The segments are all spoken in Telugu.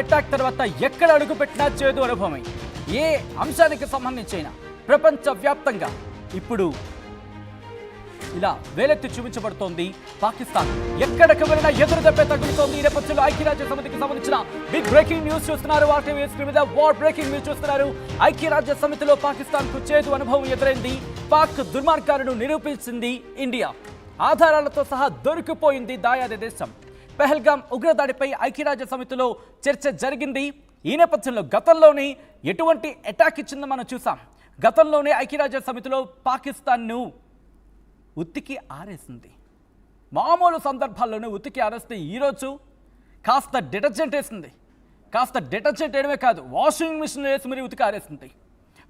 అటాక్ తర్వాత ఎక్కడ అడుగుపెట్టినా చేదు అనుభవమే. ఏ అంశానికి సంబంధించిన ప్రపంచవ్యాప్తంగా ఇప్పుడు ఇలా వేలెత్తి చూపించబడుతోంది పాకిస్తాన్. ఎక్కడికి వెళ్ళినా ఎదురు దెబ్బ తగులుతోంది. ఈ నేపథ్యంలో ఐక్యరాజ్య సమితికి సంబంధించిన బిగ్ బ్రేకింగ్ న్యూస్ చూస్తున్నారు. ఆర్టీవీ స్క్రీన్ మీద వార్ బ్రేకింగ్ న్యూస్ చూస్తున్నారు. ఐక్యరాజ్య సమితిలో పాకిస్తాన్ కు చేదు అనుభవం ఎదురైంది. పాక్ దుర్మార్గాలను నిరూపించింది ఇండియా. ఆధారాలతో సహా దొరికిపోయింది దాయాది దేశం. పెహల్గాం ఉగ్రదాడిపై ఐక్యరాజ్య సమితిలో చర్చ జరిగింది. ఈ నేపథ్యంలో గతంలోనే ఎటువంటి అటాక్ ఇచ్చిందో మనం చూసాం. గతంలోనే ఐక్యరాజ్య సమితిలో పాకిస్తాన్ను ఉత్తికి ఆరేసింది. మామూలు సందర్భాల్లోనే ఉత్తికి ఆరేస్తే ఈరోజు కాస్త డిటర్జెంట్ వేసింది. కాస్త డిటర్జెంట్ వేయడమే కాదు, వాషింగ్ మిషన్ వేసి మరీ ఉతికి ఆరేసింది.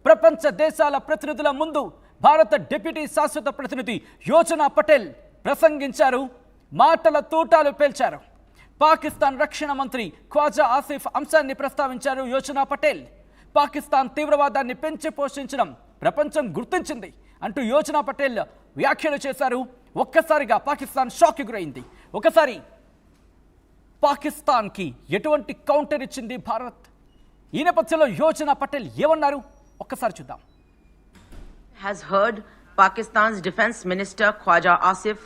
ప్రపంచ దేశాల ప్రతినిధుల ముందు భారత డిప్యూటీ శాశ్వత ప్రతినిధి యోజనా పటేల్ ప్రసంగించారు. మాటల తూటాలు పేల్చారు. పాకిస్తాన్ రక్షణ మంత్రి ఖ్వాజా ఆసిఫ్ అంశాన్ని ప్రస్తావించారు యోజనా పటేల్. పాకిస్తాన్ తీవ్రవాదాన్ని పెంచి పోషించడం ప్రపంచం గుర్తించింది అంటూ యోజనా పటేల్ వ్యాఖ్యలు చేశారు. ఒక్కసారిగా పాకిస్తాన్ షాక్కి గురైంది. ఒకసారి పాకిస్తాన్కి ఎటువంటి కౌంటర్ ఇచ్చింది భారత్? ఈ నేపథ్యంలో యోజనా పటేల్ ఏమన్నారు ఒక్కసారి చూద్దాం. Has heard Pakistan's Defence Minister Khwaja Asif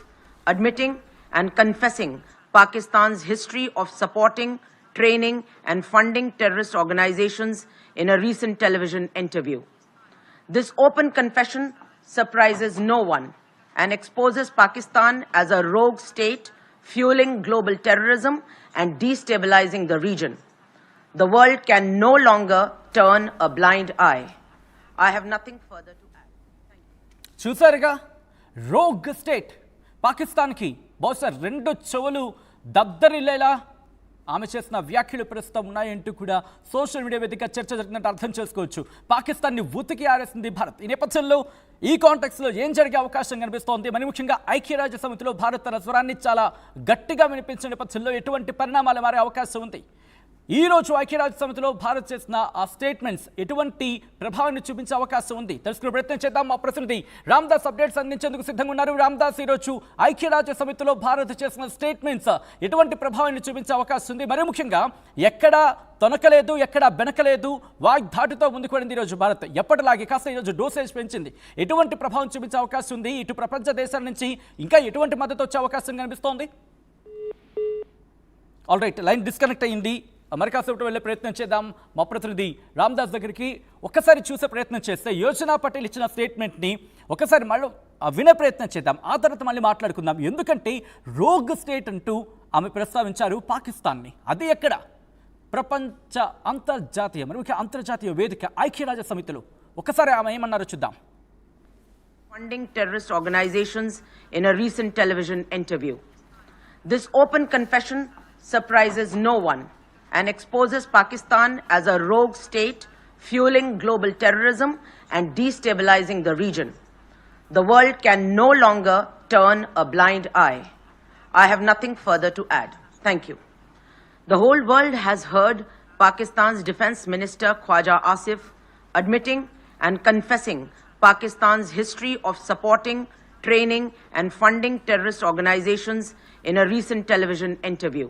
admitting and confessing Pakistan's history of supporting, training and funding terrorist organizations in a recent television interview. This open confession surprises no one and exposes Pakistan as a rogue state fueling global terrorism and destabilizing the region. The world can no longer turn a blind eye. I have nothing further to add. చూసారుగా, రోగ్ స్టేట్. పాకిస్తాన్కి బహుశా రెండు చెవులు దద్దరిల్లేలా ఆమె చేసిన వ్యాఖ్యలు ప్రస్తుతం ఉన్నాయంటూ కూడా సోషల్ మీడియా వేదిక చర్చ జరిగినట్టు అర్థం చేసుకోవచ్చు. పాకిస్తాన్ని ఉతికి ఆరేసింది భారత్. ఈ నేపథ్యంలో ఈ కాంటెక్స్లో ఏం జరిగే అవకాశం కనిపిస్తోంది? మరి ముఖ్యంగా ఐక్యరాజ్య సమితిలో భారత్ తన స్వరాన్ని చాలా గట్టిగా వినిపించిన నేపథ్యంలో ఎటువంటి పరిణామాలు మారే అవకాశం ఉంది? ఈ రోజు ఐక్యరాజ్య సమితిలో భారత్ చేసిన ఆ స్టేట్మెంట్స్ ఎటువంటి ప్రభావాన్ని చూపించే అవకాశం ఉంది? తెలుసుకునే ప్రయత్నం చేద్దాం. మా ప్రతినిధి రామ్దాస్ అప్డేట్స్ అందించేందుకు సిద్ధంగా ఉన్నారు. రామ్దాస్, ఈరోజు ఐక్యరాజ్య సమితిలో భారత్ చేసిన స్టేట్మెంట్స్ ఎటువంటి ప్రభావాన్ని చూపించే అవకాశం ఉంది? మరి ముఖ్యంగా ఎక్కడ తొనకలేదు, ఎక్కడ బెనకలేదు, వాగ్ధాటితో ముందుకు వెళ్ళింది ఈరోజు భారత్. ఎప్పటిలాగే కాస్త ఈరోజు డోసేజ్ పెంచింది. ఎటువంటి ప్రభావం చూపించే అవకాశం ఉంది? ఇటు ప్రపంచ దేశాల నుంచి ఇంకా ఎటువంటి మద్దతు వచ్చే అవకాశం కనిపిస్తోంది? ఆల్ రైట్, లైన్ డిస్కనెక్ట్ అయ్యింది. మరి కాసేపు వెళ్ళే ప్రయత్నం చేద్దాం. మా ప్రతినిధి రామ్దాస్ దగ్గరికి ఒక్కసారి చూసే ప్రయత్నం చేస్తే యోజనా పటేల్ ఇచ్చిన స్టేట్మెంట్ని ఒకసారి మళ్ళీ వినే ప్రయత్నం చేద్దాం. ఆ తర్వాత మళ్ళీ మాట్లాడుకుందాం. ఎందుకంటే రోగ్ స్టేట్ అంటూ ఆమె ప్రస్తావించారు పాకిస్తాన్ని. అది ఎక్కడ? ప్రపంచ అంతర్జాతీయ మరి ముఖ్య అంతర్జాతీయ వేదిక ఐక్యరాజ్య సమితిలో. ఒకసారి ఆమె ఏమన్నారో చూద్దాం. Funding terrorist organizations in a recent television interview. This open confession surprises no one and exposes Pakistan as a rogue state fueling global terrorism and destabilizing the region. The world can no longer turn a blind eye. I have nothing further to add. Thank you. The whole world has heard Pakistan's Defence Minister Khwaja Asif admitting and confessing Pakistan's history of supporting, training and funding terrorist organizations in a recent television interview.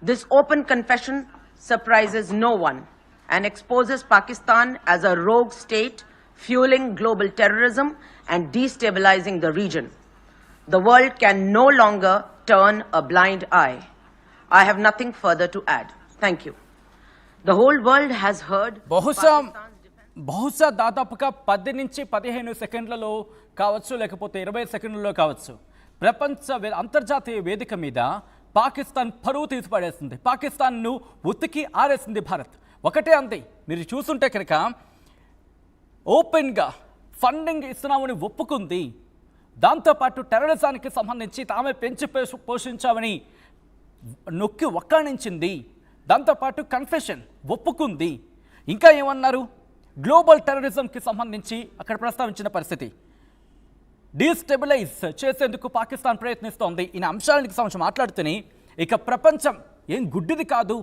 This open confession surprises no one and exposes Pakistan as a rogue state fueling global terrorism and destabilizing the region. The world can no longer turn a blind eye. I have nothing further to add. Thank you. The whole world has heard బహుశా దాదాపుగా 10 నుంచి 15 సెకండ్లలో కావచ్చు, లేకపోతే 20 సెకండ్లలో కావచ్చు, ప్రపంచ అంతర్జాతీయ వేదిక మీద పాకిస్తాన్ పరువు తీసిపడేస్తుంది. పాకిస్తాన్ను ఉతికి ఆరేసింది భారత్. ఒకటే అంతే, మీరు చూస్తుంటే కనుక ఓపెన్గా ఫండింగ్ ఇస్తున్నామని ఒప్పుకుంది. దాంతోపాటు టెర్రరిజానికి సంబంధించి తామే పెంచి పోషించామని నొక్కి ఒక్కాణించింది. దాంతోపాటు కన్ఫెషన్ ఒప్పుకుంది. ఇంకా ఏమన్నారు? గ్లోబల్ టెర్రరిజంకి సంబంధించి అక్కడ ప్రస్తావించిన పరిస్థితి. డీస్టెబిలైజ్ చేసేందుకు పాకిస్తాన్ ప్రయత్నిస్తోంది. ఈ అంశానికి సంబంధించి మాట్లాడుతూనే ఇక ప్రపంచం ఏం గుడ్డిది కాదు,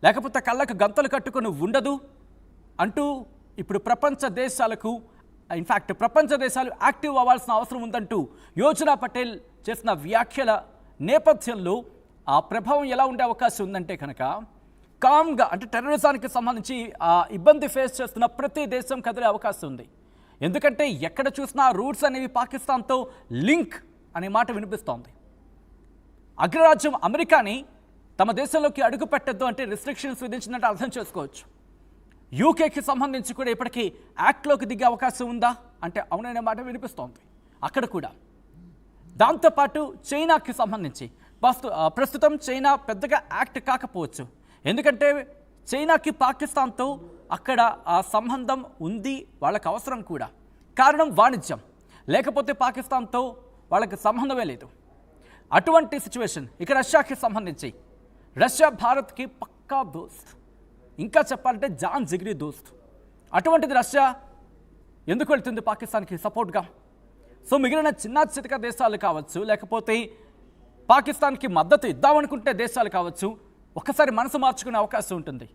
లేకపోతే కళ్ళకు గంతలు కట్టుకొని ఉండదు అంటూ ఇప్పుడు ప్రపంచ దేశాలకు ఇన్ఫ్యాక్ట్ ప్రపంచ దేశాలు యాక్టివ్ అవ్వాల్సిన అవసరం ఉందంటూ యోజనా పటేల్ చేసిన వ్యాఖ్యల నేపథ్యంలో ఆ ప్రభావం ఎలా ఉండే అవకాశం ఉందంటే కనుక కామ్గా అంటే టెర్రరిజానికి సంబంధించి ఇబ్బంది ఫేస్ చేస్తున్న ప్రతి దేశం కదిలే అవకాశం ఉంది. ఎందుకంటే ఎక్కడ చూసినా రూట్స్ అనేవి పాకిస్తాన్తో లింక్ అనే మాట వినిపిస్తోంది. అగ్రరాజ్యం అమెరికాని తమ దేశంలోకి అడుగు పెట్టద్దు అంటే రిస్ట్రిక్షన్స్ విధించినట్టు అర్థం చేసుకోవచ్చు. యూకేకి సంబంధించి కూడా ఇప్పటికీ యాక్ట్లోకి దిగే అవకాశం ఉందా అంటే అవుననే మాట వినిపిస్తోంది అక్కడ కూడా. దాంతోపాటు చైనాకి సంబంధించి ప్రస్తుతం చైనా పెద్దగా యాక్ట్ కాకపోవచ్చు, ఎందుకంటే చైనాకి పాకిస్తాన్తో అక్కడ ఆ సంబంధం ఉంది, వాళ్ళకి అవసరం కూడా. కారణం వాణిజ్యం, లేకపోతే పాకిస్తాన్తో వాళ్ళకి సంబంధమే లేదు. అటువంటి సిచ్యువేషన్ ఇక రష్యాకి సంబంధించి, రష్యా భారత్కి పక్కా దోస్త్, ఇంకా చెప్పాలంటే జాన్ జిగిరి దోస్త్. అటువంటిది రష్యా ఎందుకు వెళ్తుంది పాకిస్తాన్కి సపోర్ట్గా? సో మిగిలిన చిన్న చితక దేశాలు కావచ్చు, లేకపోతే పాకిస్తాన్కి మద్దతు ఇద్దామనుకుంటే దేశాలు కావచ్చు, ఒక్కసారి మనసు మార్చుకునే అవకాశం ఉంటుంది.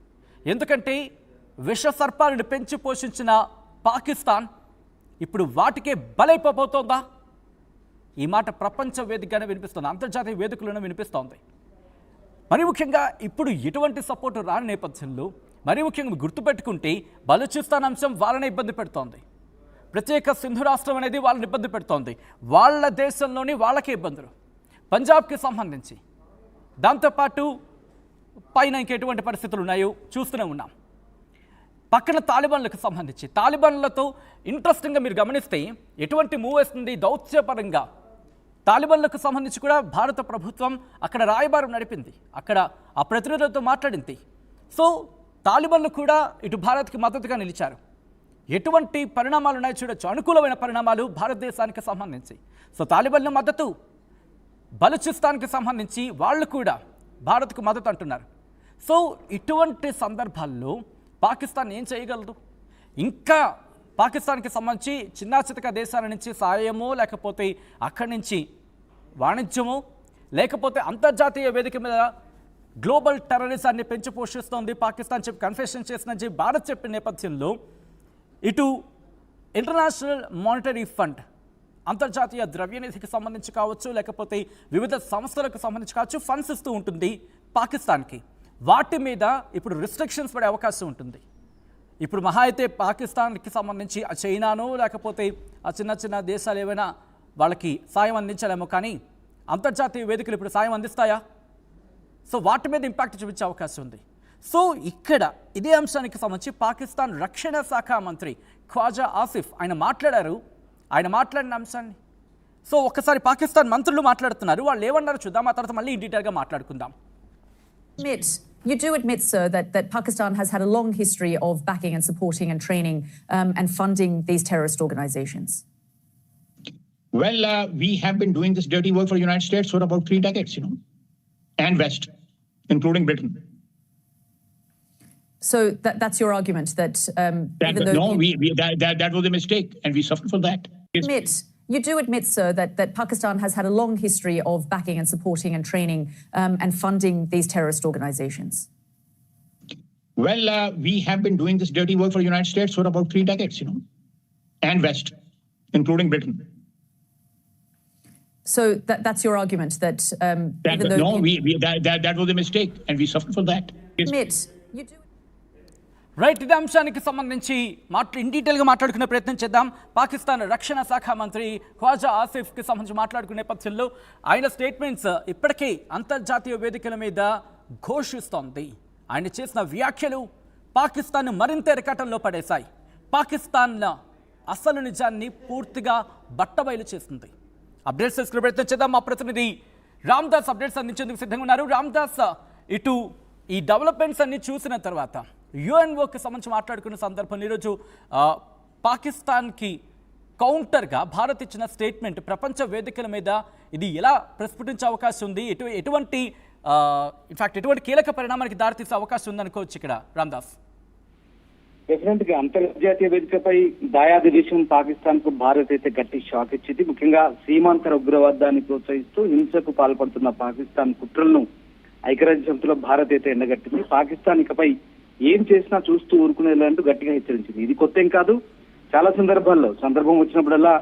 ఎందుకంటే విష సర్పాలను పెంచి పోషించిన పాకిస్తాన్ ఇప్పుడు వాటికే బలైపోతోందా? ఈ మాట ప్రపంచ వేదికగానే వినిపిస్తుంది, అంతర్జాతీయ వేదికలోనే వినిపిస్తోంది. మరి ముఖ్యంగా ఇప్పుడు ఎటువంటి సపోర్టు రాని నేపథ్యంలో, మరి ముఖ్యంగా గుర్తుపెట్టుకుంటే బలూచిస్తాన్ అంశం వాళ్ళని ఇబ్బంది పెడుతోంది. ప్రత్యేక సింధు రాష్ట్రం అనేది వాళ్ళని ఇబ్బంది పెడుతోంది. వాళ్ళ దేశంలోని వాళ్ళకే ఇబ్బందులు. పంజాబ్కి సంబంధించి దాంతోపాటు పైన ఇంకెటువంటి పరిస్థితులు ఉన్నాయో చూస్తూనే ఉన్నాం. పక్కన తాలిబాన్లకు సంబంధించి, తాలిబాన్లతో ఇంట్రెస్టింగ్గా మీరు గమనిస్తే ఎటువంటి మూవ్ వేస్తుంది దౌత్యపరంగా. తాలిబాన్లకు సంబంధించి కూడా భారత ప్రభుత్వం అక్కడ రాయబారం నడిపింది, అక్కడ ఆ ప్రతినిధులతో మాట్లాడింది. సో తాలిబాన్లు కూడా ఇటు భారత్కి మద్దతుగా నిలిచారు. ఎటువంటి పరిణామాలు ఉన్నాయో చూడొచ్చు, అనుకూలమైన పరిణామాలు భారతదేశానికి సంబంధించి. సో తాలిబాన్ల మద్దతు, బలూచిస్తాన్కి సంబంధించి వాళ్ళు కూడా భారత్కు మద్దతు అంటున్నారు. సో ఇటువంటి సందర్భాల్లో పాకిస్తాన్ ఏం చేయగలదు? ఇంకా పాకిస్తాన్కి సంబంధించి చిన్న చితక దేశాల నుంచి సాయమో, లేకపోతే అక్కడి నుంచి వాణిజ్యమో, లేకపోతే అంతర్జాతీయ వేదిక మీద గ్లోబల్ టెర్రరిజాన్ని పెంచి పోషిస్తోంది పాకిస్తాన్ చెప్పి కన్ఫెషన్ చేసిందని చెప్పి భారత్ చెప్పిన నేపథ్యంలో ఇటు ఇంటర్నేషనల్ మానిటరీ ఫండ్, అంతర్జాతీయ ద్రవ్యనిధికి సంబంధించి కావచ్చు, లేకపోతే వివిధ సంస్థలకు సంబంధించి కావచ్చు, ఫండ్స్ ఇస్తూ ఉంటుంది పాకిస్తాన్కి. వాటి మీద ఇప్పుడు రిస్ట్రిక్షన్స్ పడే అవకాశం ఉంటుంది. ఇప్పుడు మహా అయితే పాకిస్తాన్కి సంబంధించి ఆ చైనాను, లేకపోతే ఆ చిన్న చిన్న దేశాలు ఏవైనా వాళ్ళకి సాయం అందించలేమో, కానీ అంతర్జాతీయ వేదికలు ఇప్పుడు సాయం అందిస్తాయా? సో వాటి మీద ఇంపాక్ట్ చూపించే అవకాశం ఉంది. సో ఇక్కడ ఇదే అంశానికి సంబంధించి పాకిస్తాన్ రక్షణ శాఖ మంత్రి ఖ్వాజా ఆసిఫ్ ఆయన మాట్లాడారు. ఆయన మాట్లాడిన అంశాన్ని సో ఒక్కసారి పాకిస్తాన్ మంత్రులు మాట్లాడుతున్నారు, వాళ్ళు ఏమన్నారు చూద్దాం, ఆ తర్వాత మళ్ళీ డీటెయిల్గా మాట్లాడుకుందాం. You do admit, sir, that Pakistan has had a long history of backing and supporting and training and funding these terrorist organizations. Well, we have been doing this dirty work for the United States for about 3 decades, and West, including Britain. So that's your argument that that was a mistake, and we suffered for that. You do admit, sir, that Pakistan has had a long history of backing and supporting and training and funding these terrorist organizations. Well, we have been doing this dirty work for the United States for about 3 decades, and West, including Britain. So that's your argument that that was a mistake, and we suffered for that. You do. Right, ఇదే అంశానికి సంబంధించి ఇన్ డీటెయిల్గా మాట్లాడుకునే ప్రయత్నం చేద్దాం. పాకిస్తాన్ రక్షణ శాఖ మంత్రి ఖ్వాజా ఆసిఫ్కి సంబంధించి మాట్లాడుకునే నేపథ్యంలో ఆయన స్టేట్మెంట్స్ ఇప్పటికీ అంతర్జాతీయ వేదికల మీద ఘోషిస్తోంది. ఆయన చేసిన వ్యాఖ్యలు పాకిస్తాన్ను మరింత ఎరకటంలో పడేశాయి. పాకిస్తాన్ అసలు నిజాన్ని పూర్తిగా బట్టబయలు చేస్తుంది. అప్డేట్స్ తీసుకునే ప్రయత్నం చేద్దాం. మా ప్రతినిధి రామ్దాస్ అప్డేట్స్ అందించేందుకు సిద్ధంగా ఉన్నారు. రామ్దాస్, ఇటు ఈ డెవలప్మెంట్స్ అన్ని చూసిన తర్వాత యుఎన్ఓకి సంబంధించి మాట్లాడుకున్న సందర్భంలో ఈరోజు పాకిస్తాన్కి కౌంటర్గా భారత్ ఇచ్చిన స్టేట్మెంట్ ప్రపంచ వేదికల మీద ఇది ఎలా ప్రస్ఫుటించే అవకాశం ఉంది, ఎటువంటి కీలక పరిణామానికి దారితీసే అవకాశం ఉందనుకోవచ్చు ఇక్కడ రామ్దాస్? డెఫినెట్ గా అంతర్జాతీయ వేదికపై దాయాది దేశం పాకిస్తాన్ కు భారత్ అయితే గట్టి షాక్ ఇచ్చింది. ముఖ్యంగా సీమాంతర ఉగ్రవాదాన్ని ప్రోత్సహిస్తూ హింసకు పాల్పడుతున్న పాకిస్తాన్ కుట్రలను ఐక్యరాజ్య సమితిలో భారత్ అయితే ఎండగట్టింది. పాకిస్తాన్ ఇకపై ఏం చేసినా చూస్తూ ఊరుకునేలాంటూ గట్టిగా హెచ్చరించింది. ఇది కొత్త ఏం కాదు, చాలా సందర్భం వచ్చినప్పుడల్లా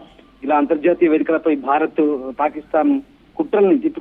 ఇలా అంతర్జాతీయ వేదికలపై భారత్ పాకిస్తాన్ కుట్రల్ని